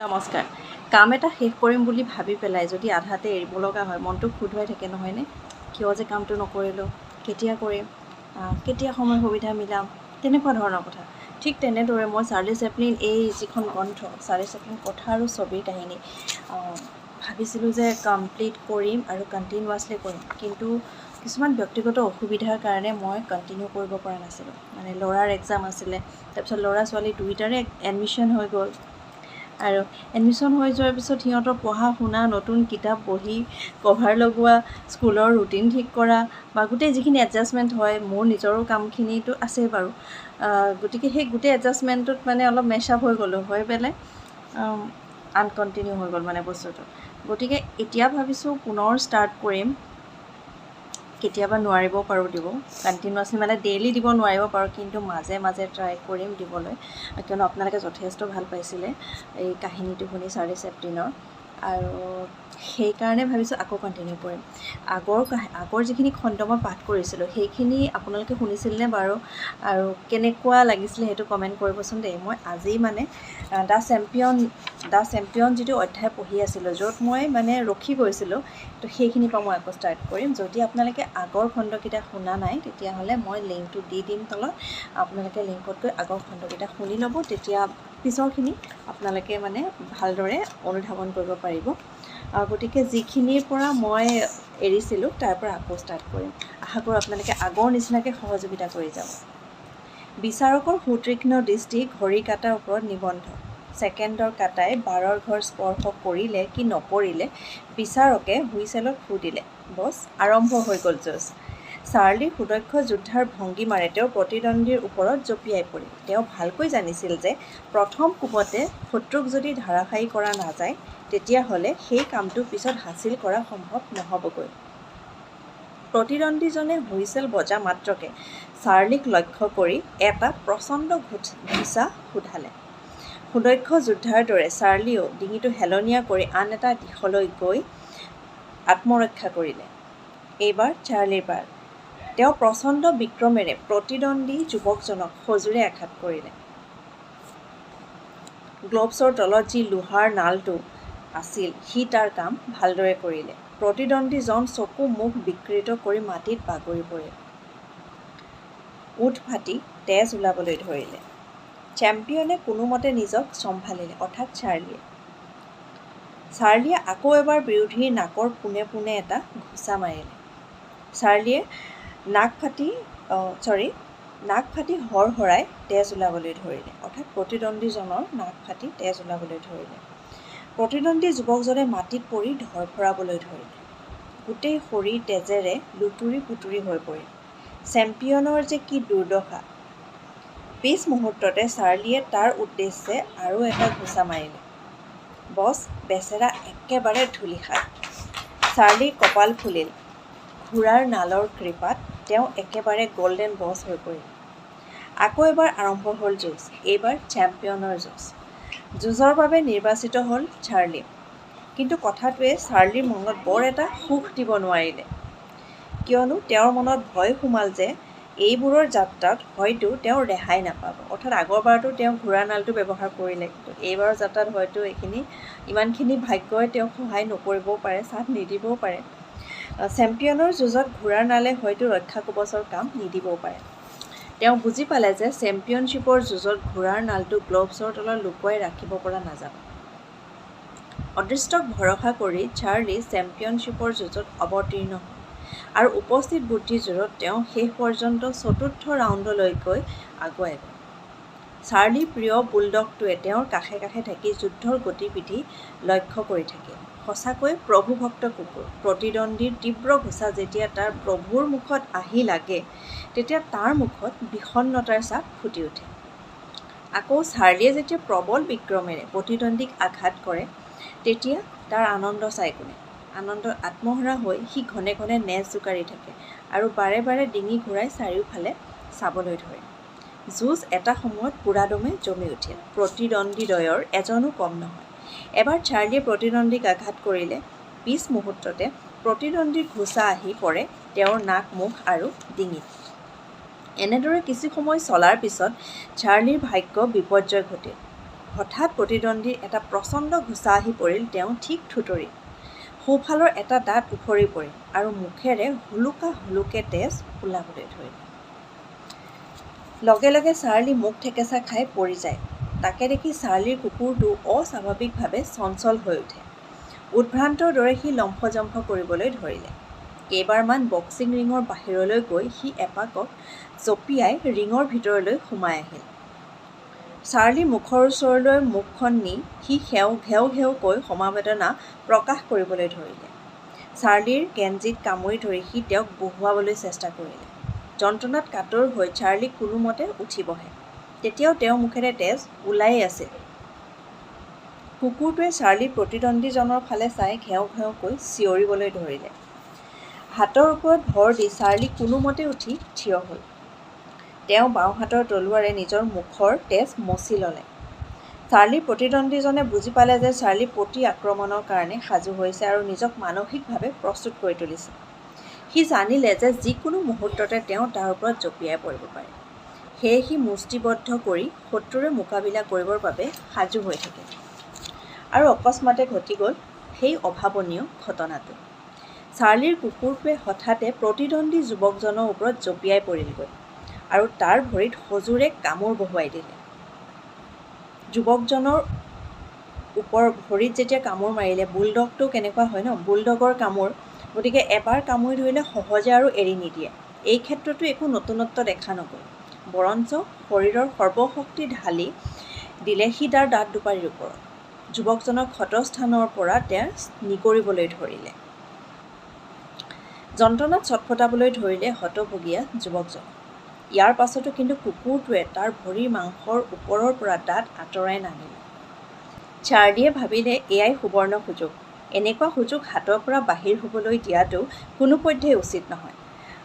নমস্কাৰ। কাম এটা শেষ কৰিম বুলি ভাবি পেলাই যদি আধাতে এৰিব লগা হয়, মনটো খোধুৱাই থাকে নহয়নে? কিয় যে কামটো নকৰিলোঁ, কেতিয়া কৰিম, কেতিয়া সময় সুবিধা মিলাম, তেনেকুৱা ধৰণৰ কথা। ঠিক তেনেদৰে মই চাৰ্লি চেপলিন এই যিখন গ্ৰন্থ, চাৰ্লি চেপলিন কথা আৰু ছবিৰ কাহিনী ভাবিছিলোঁ যে কমপ্লিট কৰিম আৰু কণ্টিনিউৱাছলি কৰিম, কিন্তু কিছুমান ব্যক্তিগত অসুবিধাৰ কাৰণে মই কণ্টিনিউ কৰিব পৰা নাছিলোঁ। মানে ল'ৰাৰ এক্সাম আছিলে, তাৰপিছত ল'ৰা ছোৱালী দুয়োটাৰে এডমিশ্যন হৈ গ'ল, আৰু এডমিশ্যন হৈ যোৱাৰ পিছত সিহঁতৰ পঢ়া শুনা, নতুন কিতাপ বহি কভাৰ লগোৱা, স্কুলৰ ৰুটিন ঠিক কৰা বা গোটেই যিখিনি এডজাষ্টমেণ্ট হয়, মোৰ নিজৰো কামখিনিতো আছেই বাৰু। গতিকে সেই গোটেই এডজাষ্টমেণ্টটোত মানে অলপ মেচআপ হৈ গ'লোঁ, হৈ পেলাই আনকণ্টিনিউ হৈ গ'ল মানে বস্তুটো। গতিকে এতিয়া ভাবিছোঁ পুনৰ ষ্টাৰ্ট কৰিম। কেতিয়াবা নোৱাৰিবও পাৰোঁ দিব, কণ্টিনিউৱাছলি মানে ডেইলি দিব নোৱাৰিব পাৰোঁ, কিন্তু মাজে মাজে ট্ৰাই কৰিম দিবলৈ, কিয়নো আপোনালোকে যথেষ্ট ভাল পাইছিলে এই কাহিনীটো শুনি চাৰ্লি চেপলিনৰ, আৰু সেইকাৰণে ভাবিছোঁ আকৌ কণ্টিনিউ কৰিম। আগৰ যিখিনি খণ্ড মই পাঠ কৰিছিলোঁ সেইখিনি আপোনালোকে শুনিছিলনে বাৰু, আৰু কেনেকুৱা লাগিছিলে সেইটো কমেণ্ট কৰিবচোন দেই। মই আজি মানে দ্য চেম্পিয়ন যিটো অধ্যায় পঢ়ি আছিলোঁ, য'ত মই মানে ৰখি গৈছিলোঁ, তো সেইখিনিৰ পৰা মই আকৌ ষ্টাৰ্ট কৰিম। যদি আপোনালোকে আগৰ খণ্ডকেইটা শুনা নাই, তেতিয়াহ'লে মই লিংকটো দি দিম তলত, আপোনালোকে লিংকত গৈ আগৰ খণ্ডকেইটা শুনি ল'ব, তেতিয়া পিছৰখিনি আপোনালোকে মানে ভালদৰে অনুধাৱন কৰিব পাৰিব। গতিকে যিখিনিৰ পৰা মই এৰিছিলোঁ তাৰ পৰা আকৌ ষ্টাৰ্ট কৰিম। আশা কৰোঁ আপোনালোকে আগৰ নিচিনাকৈ সহযোগিতা কৰি যাব। বিচাৰকৰ সুতীক্ষ্ণ দৃষ্টি ঘড়ী কাটাৰ ওপৰত নিবন্ধ। ছেকেণ্ডৰ কাটাই 12ৰ ঘৰ স্পৰ্শ কৰিলে কি নকৰিলে, বিচাৰকে হুইছেলত ফু দিলে। বছ, আৰম্ভ হৈ গ'ল যুঁজ। চাৰ্লি সুদক্ষ যোদ্ধাৰ ভংগীমাৰে তেওঁৰ প্ৰতিদ্বন্দ্বীৰ ওপৰত জঁপিয়াই পৰিল। তেওঁ ভালকৈ জানিছিল যে প্ৰথম কোবতে শত্ৰুক যদি ধাৰাশায়ী কৰা নাযায়, তেতিয়াহ'লে সেই কামটো পিছত হাচিল কৰা সম্ভৱ নহ'বগৈ। প্ৰতিদ্বন্দ্বীজনে হুইছেল বজা মাত্ৰকে চাৰ্লিক লক্ষ্য কৰি এটা প্ৰচণ্ড ঘোচা সোধালে। সুদক্ষ যোদ্ধাৰ দৰে চাৰ্লিয়েও ডিঙিটো হেলনীয়া কৰি আন এটা দিশলৈ গৈ আত্মৰক্ষা কৰিলে। এইবাৰ চাৰ্লিৰ পাল। তেওঁ প্ৰচণ্ড বিক্ৰমেৰে প্ৰতিদ্বন্দ্বী যুৱকজনক সজোৰে আঘাত কৰিলে। গ্লভছৰ তলত যি লোহাৰ নালটো আছিল, সি তাৰ কাম ভালদৰে কৰিলে। প্ৰতিদ্বন্দ্বীজন চকু মুখ বিকৃত কৰি মাটিত বাগৰি পৰিল। ওঠ ফাটি তেজ ওলাবলৈ ধৰিলে। চেম্পিয়নে কোনোমতে নিজক চম্ভালিলে, অৰ্থাৎ চাৰ্লিয়ে আকৌ এবাৰ বিৰোধীৰ নাকৰ পোনে পোনে এটা ঘোচা মাৰিলে। চাৰ্লিয়ে নাক ফাটি হৰহৰাই তেজ ওলাবলৈ ধৰিলে, অৰ্থাৎ প্ৰতিদ্বন্দ্বীজনৰ নাক ফাটি তেজ ওলাবলৈ ধৰিলে। প্ৰতিদ্বন্দ্বী যুৱকজনে মাটিত পৰি ধৰফৰাবলৈ ধৰিলে। গোটেই শৰীৰ তেজেৰে লুতুৰি পুতুৰি হৈ পৰিল। চেম্পিয়নৰ যে কি দুৰ্দশা! পিছ মুহূৰ্ততে চাৰ্লিয়ে তাৰ উদ্দেশ্যে আৰু এটা ঘোচা মাৰিলে। বছ, বেচেৰা একেবাৰে ধূলিসাৎ। চাৰ্লিৰ কপাল ফুলিল। ঘোঁৰাৰ নালৰ কৃপাত তেওঁ একেবাৰে গল্ডেন বছ হৈ পৰিল। আকৌ এবাৰ আৰম্ভ হ'ল যুঁজ। এইবাৰ চেম্পিয়নৰ যুঁজ। যুঁজৰ বাবে নিৰ্বাচিত হ'ল চাৰ্লি। কিন্তু কথাটোৱে চাৰ্লিৰ মনত বৰ এটা সুখ দিব নোৱাৰিলে, কিয়নো তেওঁৰ মনত ভয় সোমাল যে এইবোৰৰ যাত্ৰাত হয়তো তেওঁ ৰেহাই নাপাব। অৰ্থাৎ আগৰবাৰতো তেওঁ ঘোঁৰাৰ নালটো ব্যৱহাৰ কৰিলে, কিন্তু এইবাৰৰ যাত্ৰাত হয়তো ইমানখিনি ভাগ্যই তেওঁক সহায় নকৰিবও পাৰে, সাথ নিদিবও পাৰে। চেম্পিয়নৰ যুঁজত ঘোঁৰাৰ নালে হয়তো ৰক্ষা কৱচৰ কাম নিদিবও পাৰে। তেওঁ বুজি পালে যে চেম্পিয়নশ্বিপৰ যুঁজত ঘোঁৰাৰ নালটো গ্লভছৰ তলত লুকুৱাই ৰাখিব পৰা নাযাব। অদৃষ্টক ভৰসা কৰি চাৰ্লি চেম্পিয়নশ্বিপৰ যুঁজত অৱতীৰ্ণ হ'ল, আৰু উপস্থিত বুদ্ধিৰ জোৰত তেওঁ শেষ পৰ্যন্ত চতুৰ্থ ৰাউণ্ডলৈকৈ আগুৱাই গ'ল। চাৰ্লিৰ প্ৰিয় বুলডগটোৱে তেওঁৰ কাষে কাষে থাকি যুদ্ধৰ গতিবিধি লক্ষ্য কৰি থাকিল। সঁচাকৈ প্ৰভুভক্ত কুকুৰ। প্ৰতিদ্বন্দ্বীৰ তীব্ৰ ঘোচা যেতিয়া তাৰ প্ৰভুৰ মুখত আহি লাগে, তেতিয়া তাৰ মুখত বিষণ্ণতাৰ ছাপ ফুটি উঠে। আকৌ চাৰ্লিয়ে যেতিয়া প্ৰবল বিক্ৰমেৰে প্ৰতিদ্বন্দ্বীক আঘাত কৰে, তেতিয়া তাৰ আনন্দ চাই কোনে? আনন্দত আত্মহাৰা হৈ সি ঘনে ঘনে নেজ জোকাৰি থাকে আৰু বাৰে বাৰে ডিঙি ঘূৰাই চাৰিওফালে চাবলৈ ধৰে। যুঁজ এটা সময়ত পুৰাদমে জমি উঠিল। প্ৰতিদ্বন্দ্বীদ্বয়ৰ এজনো কম নহয়। এবাৰ চাৰ্লিয়ে প্ৰতিদ্বন্দ্বীক আঘাত কৰিলে। পিছ মুহূৰ্ততে প্ৰতিদ্বন্দ্বীৰ ঘোচা আহি পৰে তেওঁৰ নাক, মুখ আৰু ডিঙিত। এনেদৰে কিছু সময় চলাৰ পিছত চাৰ্লিৰ ভাগ্য বিপৰ্যয় ঘটিল। হঠাৎ প্ৰতিদ্বন্দ্বীৰ এটা প্ৰচণ্ড ঘোচা আহি পৰিল তেওঁ ঠিক থুতৰিত। সোঁফালৰ এটা দাঁত উফৰি পৰিল আৰু মুখেৰে হুলুকা হুলুকে তেজ ওলাবলৈ ধৰিলে। লগে লগে চাৰ্লি মুখ ঠেকেচা খাই পৰি যায়। তাকে দেখি চাৰ্লিৰ কুকুৰটো অস্বাভাৱিকভাৱে চঞ্চল হৈ উঠে। উদ্ভ্ৰান্তৰ দৰে সি লম্ফজম্ফ কৰিবলৈ ধৰিলে। কেইবাৰমান বক্সিং ৰিঙৰ বাহিৰলৈ গৈ সি এপাকক জঁপিয়াই ৰিঙৰ ভিতৰলৈ সোমাই আহিল। চাৰ্লি মুখৰ ওচৰলৈ মুখখন নি সি ঘেউ ঘেউকৈ সমবেদনা প্ৰকাশ কৰিবলৈ ধৰিলে। চাৰ্লিৰ গেঞ্জিত কামুৰি ধৰি সি তেওঁক বহুৱাবলৈ চেষ্টা কৰিলে। যন্ত্ৰণাত কাতৰ হৈ চাৰ্লি কোনোমতে উঠি বহে। তেতিয়াও তেওঁৰ মুখেৰে তেজ ওলায়েই আছিল। কুকুৰটোৱে চাৰ্লিৰ প্ৰতিদ্বন্দ্বীজনৰ ফালে চাই ঘেউ ঘেউকৈ চিঞৰিবলৈ ধৰিলে। হাতৰ ওপৰত ভৰ দি চাৰ্লি কোনোমতে উঠি থিয় হ'ল। তেওঁ বাওঁ হাতৰ তলুৱাৰে নিজৰ মুখৰ তেজ মচি ল'লে। চাৰ্লিৰ প্ৰতিদ্বন্দ্বীজনে বুজি পালে যে চাৰ্লি প্ৰতি আক্ৰমণৰ কাৰণে সাজু হৈছে আৰু নিজক মানসিকভাৱে প্ৰস্তুত কৰি তুলিছে। সি জানিলে যে যিকোনো মুহূৰ্ততে তেওঁ তাৰ ওপৰত জঁপিয়াই পৰিব পাৰে। সেয়ে সি মুষ্টিবদ্ধ কৰি শত্ৰুৰে মোকাবিলা কৰিবৰ বাবে সাজু হৈ থাকে। আৰু অকস্মাতে ঘটি গ'ল সেই অভাৱনীয় ঘটনাটো। চাৰ্লিৰ কুকুৰটোৱে হঠাতে প্ৰতিদ্বন্দ্বী যুৱকজনৰ ওপৰত জঁপিয়াই পৰিলগৈ আৰু তাৰ ভৰিত সজোৰে কামোৰ বহুৱাই দিলে। যুৱকজনৰ ভৰিত যেতিয়া কামোৰ মাৰিলে, বুলডগটো কেনেকুৱা হয় ন, বুলডগৰ কামোৰ, গতিকে এবাৰ কামুৰি ধৰিলে সহজে আৰু এৰি নিদিয়ে। এই ক্ষেত্ৰতো একো নতুনত্ব দেখা নগ'ল, বৰঞ্চ শৰীৰৰ সৰ্বশক্তি ঢালি দিলে সি তাৰ দাঁত দুপাৰীৰ ওপৰত। যুৱকজনক ক্ষতস্থানৰ পৰা তেওঁ নিগৰিবলৈ ধৰিলে। যন্ত্ৰণাত ছটফটাবলৈ ধৰিলে হতভগীয়া যুৱকজন। ইয়াৰ পাছতো কিন্তু কুকুৰটোৱে তাৰ ভৰিৰ মাংসৰ ওপৰৰ পৰা দাঁত আঁতৰাই নানিলে। চাৰ্লিয়ে ভাবিলে এয়াই সুবৰ্ণ সুযোগ। এনেকুৱা সুযোগ হাতৰ পৰা বাহিৰ হ'বলৈ দিয়াটো কোনোপধ্যেই উচিত নহয়।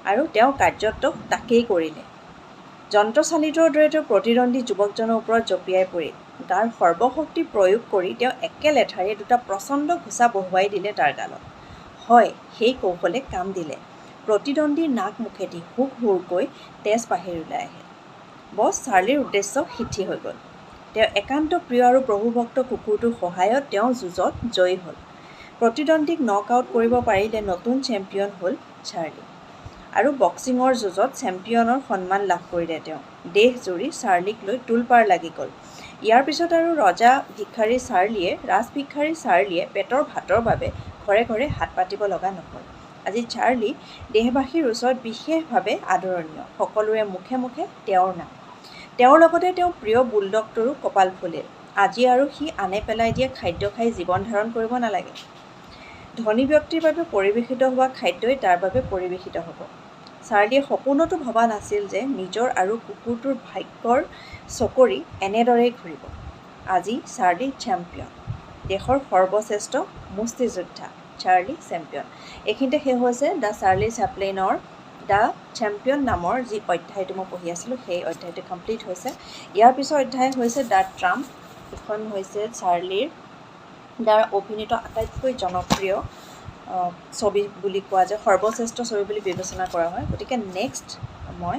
আৰু তেওঁ কাৰ্যত তাকেই কৰিলে। যন্ত্ৰচালিতৰ দৰে তেওঁ প্ৰতিদ্বন্দ্বী যুৱকজনৰ ওপৰত জঁপিয়াই পৰিল। তাৰ সৰ্বশক্তি প্ৰয়োগ কৰি তেওঁ একেলেঠাৰিয়ে দুটা প্ৰচণ্ড ঘোচা বহুৱাই দিলে তাৰ গালত। হয়, সেই কৌশলে কাম দিলে। প্ৰতিদ্বন্দ্বীৰ নাক মুখেদি হুক হুৰকৈ তেজ বাহিৰ ওলাই আহিল। বছ চাৰ্লিৰ উদ্দেশ্য সিদ্ধি হৈ গ'ল। তেওঁ একান্ত প্ৰিয় আৰু প্ৰভুভক্ত কুকুৰটোৰ সহায়ত তেওঁ যুঁজত জয়ী হ'ল। প্ৰতিদ্বন্দ্বীক নক আউট কৰিব পাৰিলে নতুন চেম্পিয়ন হ'ল চাৰ্লি। আৰু বক্সিঙৰ যুঁজত চেম্পিয়নৰ সন্মান লাভ কৰিলে তেওঁ। দেশজুৰি চাৰ্লিক লৈ তোলপাৰ লাগি গ'ল। ইয়াৰ পিছত আৰু ৰাজভিক্ষাৰী চাৰ্লিয়ে পেটৰ ভাতৰ বাবে ঘৰে ঘৰে হাত পাতিব লগা নহ'ল। আজি চাৰ্লি দেশবাসীৰ ওচৰত বিশেষভাৱে আদৰণীয়। সকলোৰে মুখে মুখে তেওঁৰ নাম। তেওঁৰ লগতে তেওঁ প্ৰিয় বুলডগটোৰো কপাল ফুলিল। আজি আৰু সি আনে পেলাই দিয়া খাদ্য খাই জীৱন ধাৰণ কৰিব নালাগে। ধনী ব্যক্তিৰ বাবে পৰিৱেশিত হোৱা খাদ্যই তাৰ বাবে পৰিৱেশিত হ'ব। চাৰ্লিয়ে সপোনতো ভবা নাছিল যে নিজৰ আৰু কুকুৰটোৰ ভাগ্যৰ চকৰি এনেদৰেই ঘূৰিব। আজি চাৰ্লি চেম্পিয়ন, দেশৰ সৰ্বশ্ৰেষ্ঠ মুষ্টিযোদ্ধা চাৰ্লি চেম্পিয়ন। এইখিনিতে শেষ হৈছে দ্য চাৰ্লি চেপলিনৰ দ্য চেম্পিয়ন নামৰ যি অধ্যায়টো মই পঢ়ি আছিলোঁ, সেই অধ্যায়টো কমপ্লিট হৈছে। ইয়াৰ পিছৰ অধ্যায় হৈছে দ্য ট্ৰাম্প। এইখন হৈছে চাৰ্লিৰ দ্বাৰা অভিনীত আটাইতকৈ জনপ্ৰিয় ছবি বুলি কোৱা যায়, সৰ্বশ্ৰেষ্ঠ ছবি বুলি বিবেচনা কৰা হয়। গতিকে নেক্সট মই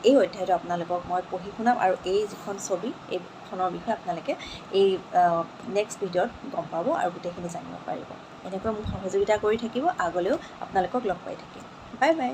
এই অধ্যায়টো আপোনালোকক মই পঢ়ি শুনাম আৰু এই যিখন ছবি, এইখনৰ বিষয়ে আপোনালোকে এই নেক্সট ভিডিঅ'ত গম পাব আৰু গোটেইখিনি জানিব পাৰিব। এনেকৈ মোক সহযোগিতা কৰি থাকিব, আগলৈও আপোনালোকক লগ পাই থাকিম। Bye bye.